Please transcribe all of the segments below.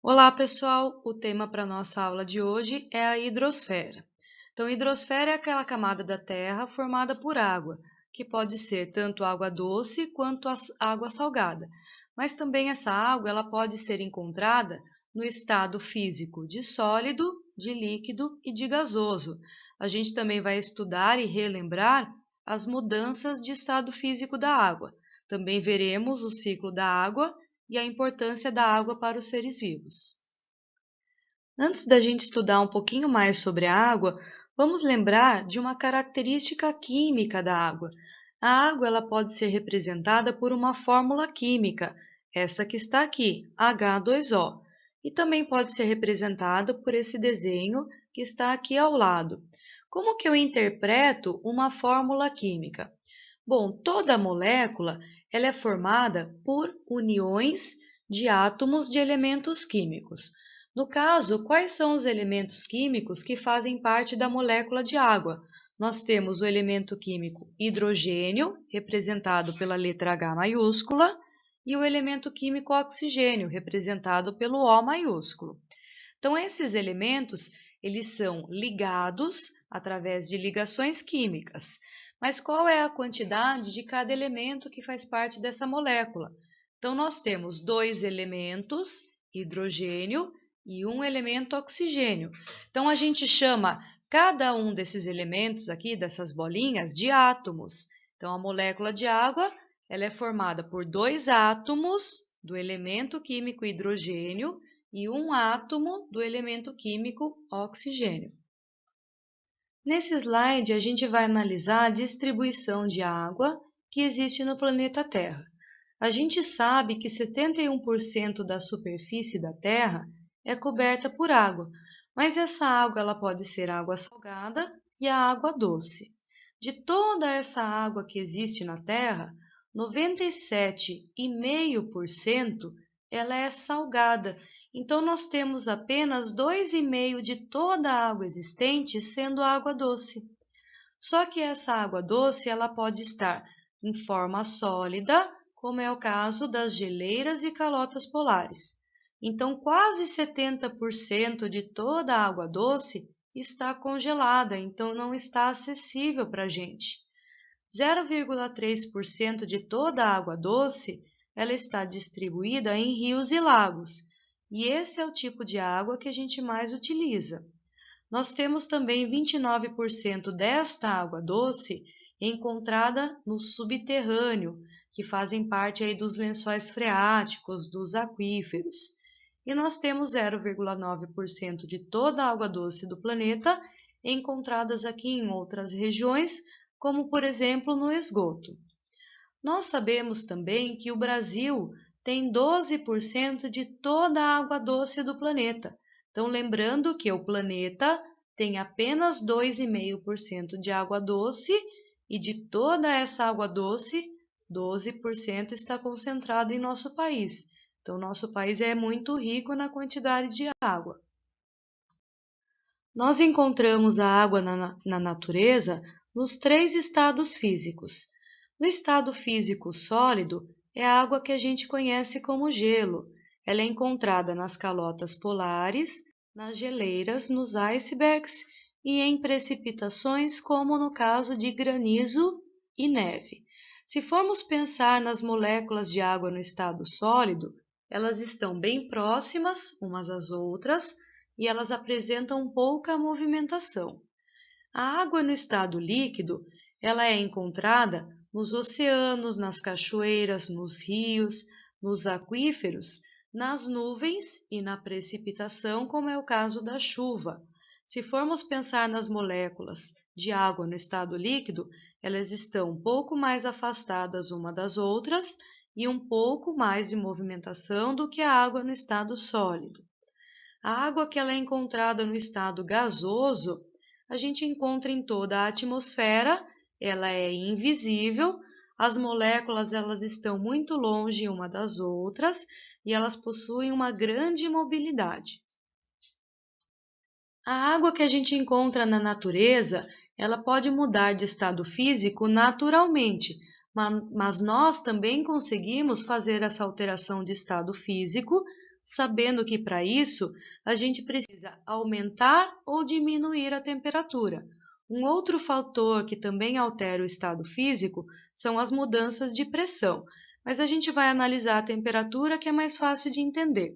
Olá, pessoal! O tema para a nossa aula de hoje é a hidrosfera. Então, a hidrosfera é aquela camada da Terra formada por água, que pode ser tanto água doce quanto água salgada. Mas também essa água ela pode ser encontrada no estado físico de sólido, de líquido e de gasoso. A gente também vai estudar e relembrar as mudanças de estado físico da água. Também veremos o ciclo da água e a importância da água para os seres vivos. Antes da gente estudar um pouquinho mais sobre a água, vamos lembrar de uma característica química da água. A água ela pode ser representada por uma fórmula química, essa que está aqui, H2O, e também pode ser representada por esse desenho que está aqui ao lado. Como que eu interpreto uma fórmula química? Bom, toda molécula ela é formada por uniões de átomos de elementos químicos. No caso, quais são os elementos químicos que fazem parte da molécula de água? Nós temos o elemento químico hidrogênio, representado pela letra H maiúscula, e o elemento químico oxigênio, representado pelo O maiúsculo. Então, esses elementos, eles são ligados através de ligações químicas. Mas qual é a quantidade de cada elemento que faz parte dessa molécula? Então, nós temos dois elementos, hidrogênio, e um elemento oxigênio. Então, a gente chama cada um desses elementos aqui, dessas bolinhas, de átomos. Então, a molécula de água ela é formada por dois átomos do elemento químico hidrogênio e um átomo do elemento químico oxigênio. Nesse slide, a gente vai analisar a distribuição de água que existe no planeta Terra. A gente sabe que 71% da superfície da Terra é coberta por água, mas essa água ela pode ser água salgada e a água doce. De toda essa água que existe na Terra, 97,5% ela é salgada. Então, nós temos apenas 2,5% de toda a água existente sendo água doce. Só que essa água doce ela pode estar em forma sólida, como é o caso das geleiras e calotas polares. Então, quase 70% de toda a água doce está congelada, então não está acessível para a gente. 0,3% de toda a água doce ela está distribuída em rios e lagos, e esse é o tipo de água que a gente mais utiliza. Nós temos também 29% desta água doce encontrada no subterrâneo, que fazem parte aí dos lençóis freáticos, dos aquíferos. E nós temos 0,9% de toda a água doce do planeta encontradas aqui em outras regiões, como por exemplo no esgoto. Nós sabemos também que o Brasil tem 12% de toda a água doce do planeta. Então, lembrando que o planeta tem apenas 2,5% de água doce e de toda essa água doce, 12% está concentrado em nosso país. Então, nosso país é muito rico na quantidade de água. Nós encontramos a água na natureza nos três estados físicos. No estado físico sólido, é a água que a gente conhece como gelo. Ela é encontrada nas calotas polares, nas geleiras, nos icebergs e em precipitações, como no caso de granizo e neve. Se formos pensar nas moléculas de água no estado sólido, elas estão bem próximas umas às outras e elas apresentam pouca movimentação. A água no estado líquido, ela é encontrada nos oceanos, nas cachoeiras, nos rios, nos aquíferos, nas nuvens e na precipitação, como é o caso da chuva. Se formos pensar nas moléculas de água no estado líquido, elas estão um pouco mais afastadas uma das outras e um pouco mais de movimentação do que a água no estado sólido. A água que ela é encontrada no estado gasoso, a gente encontra em toda a atmosfera, ela é invisível, as moléculas elas estão muito longe uma das outras e elas possuem uma grande mobilidade. A água que a gente encontra na natureza, ela pode mudar de estado físico naturalmente, mas nós também conseguimos fazer essa alteração de estado físico sabendo que para isso a gente precisa aumentar ou diminuir a temperatura. Um outro fator que também altera o estado físico são as mudanças de pressão, mas a gente vai analisar a temperatura, que é mais fácil de entender.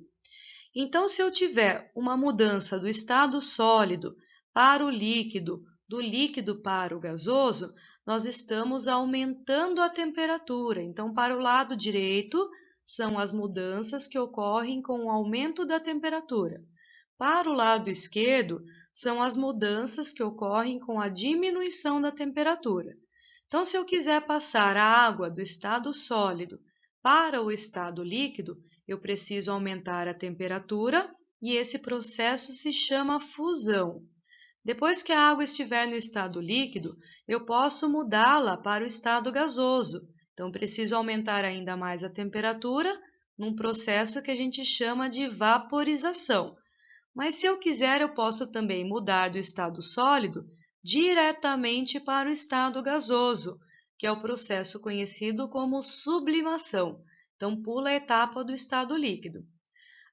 Então, se eu tiver uma mudança do estado sólido para o líquido, do líquido para o gasoso, nós estamos aumentando a temperatura. Então, para o lado direito, são as mudanças que ocorrem com o aumento da temperatura. Para o lado esquerdo, são as mudanças que ocorrem com a diminuição da temperatura. Então, se eu quiser passar a água do estado sólido para o estado líquido, eu preciso aumentar a temperatura e esse processo se chama fusão. Depois que a água estiver no estado líquido, eu posso mudá-la para o estado gasoso. Então, preciso aumentar ainda mais a temperatura num processo que a gente chama de vaporização. Mas se eu quiser, eu posso também mudar do estado sólido diretamente para o estado gasoso, que é o processo conhecido como sublimação. Então, pula a etapa do estado líquido.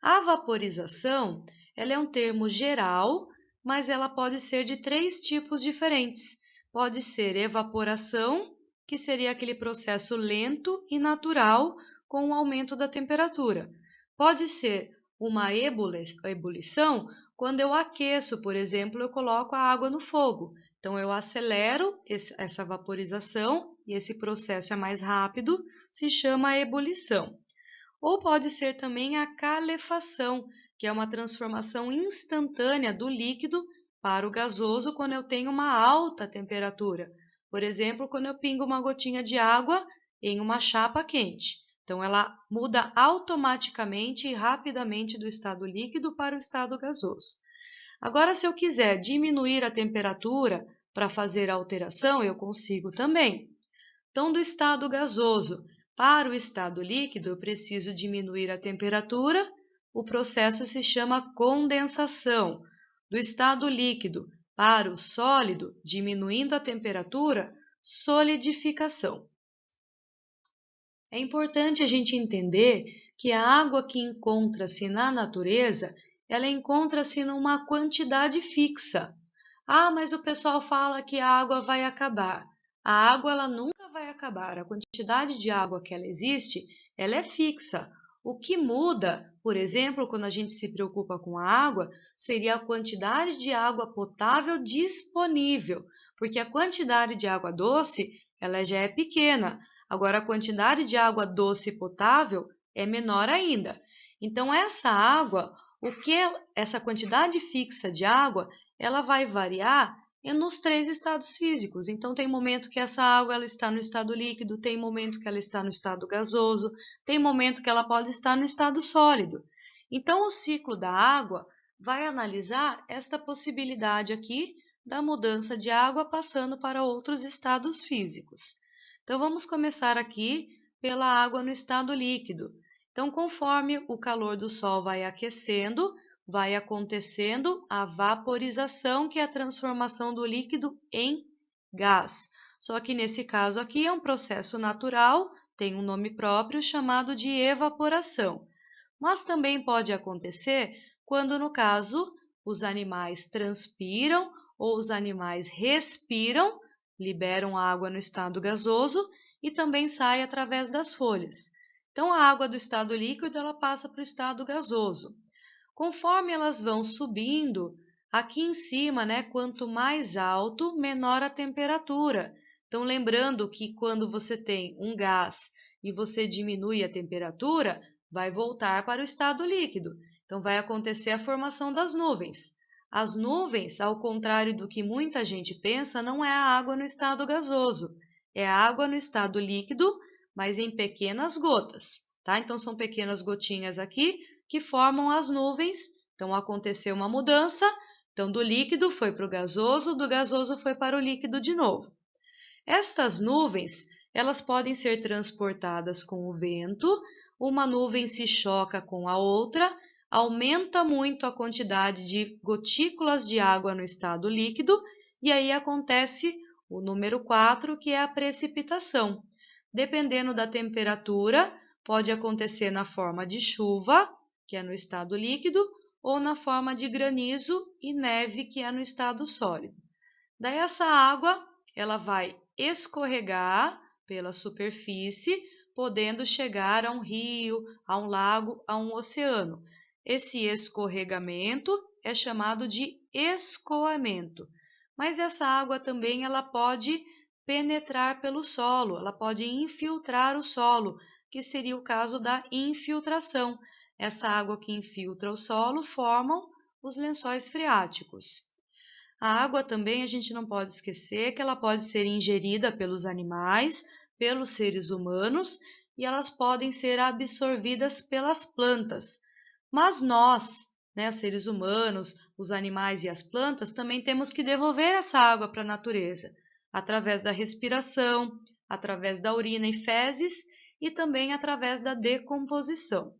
A vaporização, ela é um termo geral, mas ela pode ser de 3 tipos diferentes. Pode ser evaporação, que seria aquele processo lento e natural com o aumento da temperatura. Pode ser uma ebulição, quando eu aqueço, por exemplo, eu coloco a água no fogo. Então, eu acelero essa vaporização e esse processo é mais rápido, se chama ebulição. Ou pode ser também a calefação, que é uma transformação instantânea do líquido para o gasoso quando eu tenho uma alta temperatura. Por exemplo, quando eu pingo uma gotinha de água em uma chapa quente. Então, ela muda automaticamente e rapidamente do estado líquido para o estado gasoso. Agora, se eu quiser diminuir a temperatura para fazer a alteração, eu consigo também. Então, do estado gasoso para o estado líquido, eu preciso diminuir a temperatura, o processo se chama condensação. Do estado líquido para o sólido, diminuindo a temperatura, solidificação. É importante a gente entender que a água que encontra-se na natureza, ela encontra-se numa quantidade fixa. Ah, mas o pessoal fala que a água vai acabar. A água ela nunca vai acabar. A quantidade de água que ela existe, ela é fixa. O que muda, por exemplo, quando a gente se preocupa com a água, seria a quantidade de água potável disponível, porque a quantidade de água doce, ela já é pequena. Agora, a quantidade de água doce potável é menor ainda. Então, essa água, essa quantidade fixa de água, ela vai variar nos 3 estados físicos. Então, tem momento que essa água ela está no estado líquido, tem momento que ela está no estado gasoso, tem momento que ela pode estar no estado sólido. Então, o ciclo da água vai analisar esta possibilidade aqui da mudança de água passando para outros estados físicos. Então, vamos começar aqui pela água no estado líquido. Então, conforme o calor do sol vai aquecendo, vai acontecendo a vaporização, que é a transformação do líquido em gás. Só que nesse caso aqui é um processo natural, tem um nome próprio chamado de evaporação. Mas também pode acontecer quando, no caso, os animais transpiram ou os animais respiram, liberam água no estado gasoso e também sai através das folhas. Então, a água do estado líquido ela passa para o estado gasoso. Conforme elas vão subindo, aqui em cima, né, quanto mais alto, menor a temperatura. Então, lembrando que quando você tem um gás e você diminui a temperatura, vai voltar para o estado líquido. Então, vai acontecer a formação das nuvens. As nuvens, ao contrário do que muita gente pensa, não é a água no estado gasoso. É a água no estado líquido, mas em pequenas gotas, tá? Então, são pequenas gotinhas aqui que formam as nuvens. Então, aconteceu uma mudança. Então, do líquido foi para o gasoso, do gasoso foi para o líquido de novo. Estas nuvens, elas podem ser transportadas com o vento. Uma nuvem se choca com a outra, aumenta muito a quantidade de gotículas de água no estado líquido, e aí acontece o número 4, que é a precipitação. Dependendo da temperatura, pode acontecer na forma de chuva, que é no estado líquido, ou na forma de granizo e neve, que é no estado sólido. Daí essa água, ela vai escorregar pela superfície, podendo chegar a um rio, a um lago, a um oceano. Esse escorregamento é chamado de escoamento. Mas essa água também ela pode penetrar pelo solo, ela pode infiltrar o solo, que seria o caso da infiltração. Essa água que infiltra o solo formam os lençóis freáticos. A água também a gente não pode esquecer que ela pode ser ingerida pelos animais, pelos seres humanos e elas podem ser absorvidas pelas plantas. Mas nós, seres humanos, os animais e as plantas, também temos que devolver essa água para a natureza, através da respiração, através da urina e fezes e também através da decomposição.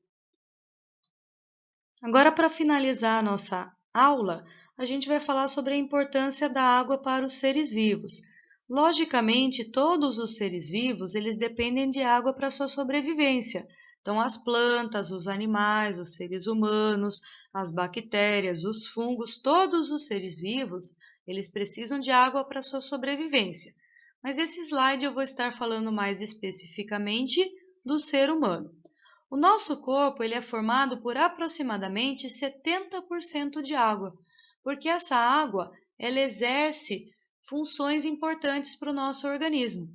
Agora, para finalizar a nossa aula, a gente vai falar sobre a importância da água para os seres vivos. Logicamente, todos os seres vivos, eles dependem de água para sua sobrevivência. Então, as plantas, os animais, os seres humanos, as bactérias, os fungos, todos os seres vivos, eles precisam de água para sua sobrevivência. Mas esse slide eu vou estar falando mais especificamente do ser humano. O nosso corpo ele é formado por aproximadamente 70% de água, porque essa água ela exerce funções importantes para o nosso organismo.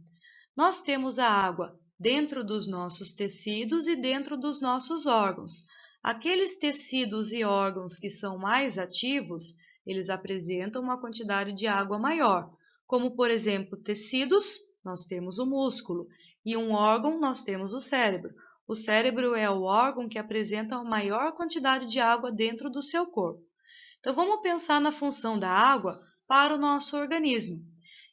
Nós temos a água dentro dos nossos tecidos e dentro dos nossos órgãos. Aqueles tecidos e órgãos que são mais ativos, eles apresentam uma quantidade de água maior, como por exemplo tecidos, nós temos o músculo, e um órgão nós temos o cérebro. O cérebro é o órgão que apresenta a maior quantidade de água dentro do seu corpo. Então, vamos pensar na função da água para o nosso organismo.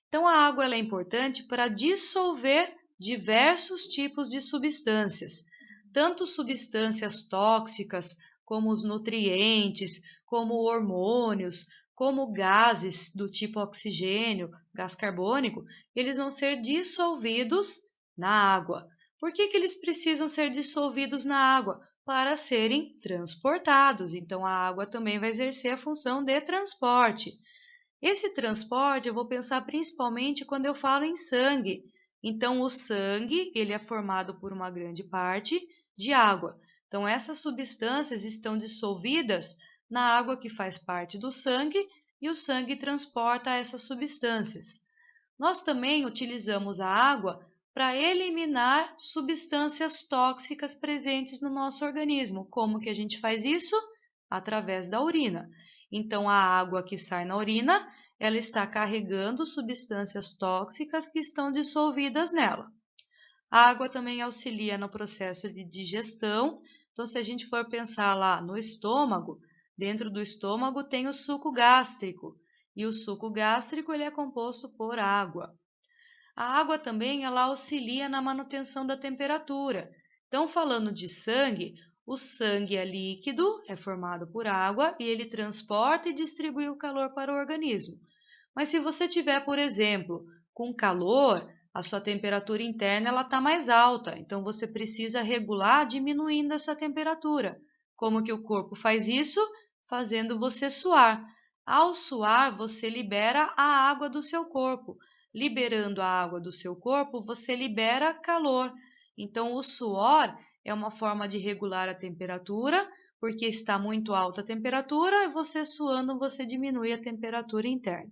Então, a água ela é importante para dissolver diversos tipos de substâncias, tanto substâncias tóxicas, como os nutrientes, como hormônios, como gases do tipo oxigênio, gás carbônico, eles vão ser dissolvidos na água. Por que eles precisam ser dissolvidos na água? Para serem transportados. Então, a água também vai exercer a função de transporte. Esse transporte eu vou pensar principalmente quando eu falo em sangue. Então, o sangue ele é formado por uma grande parte de água. Então, essas substâncias estão dissolvidas na água que faz parte do sangue e o sangue transporta essas substâncias. Nós também utilizamos a água para eliminar substâncias tóxicas presentes no nosso organismo. Como que a gente faz isso? Através da urina. Então, a água que sai na urina, ela está carregando substâncias tóxicas que estão dissolvidas nela. A água também auxilia no processo de digestão. Então, se a gente for pensar lá no estômago, dentro do estômago tem o suco gástrico. E o suco gástrico ele é composto por água. A água também ela auxilia na manutenção da temperatura. Então, falando de sangue, o sangue é líquido, é formado por água e ele transporta e distribui o calor para o organismo. Mas se você tiver, por exemplo, com calor, a sua temperatura interna ela está mais alta, então você precisa regular diminuindo essa temperatura. Como que o corpo faz isso? Fazendo você suar. Ao suar, você libera a água do seu corpo. Liberando a água do seu corpo, você libera calor. Então, o suor é uma forma de regular a temperatura, porque está muito alta a temperatura e você suando, você diminui a temperatura interna.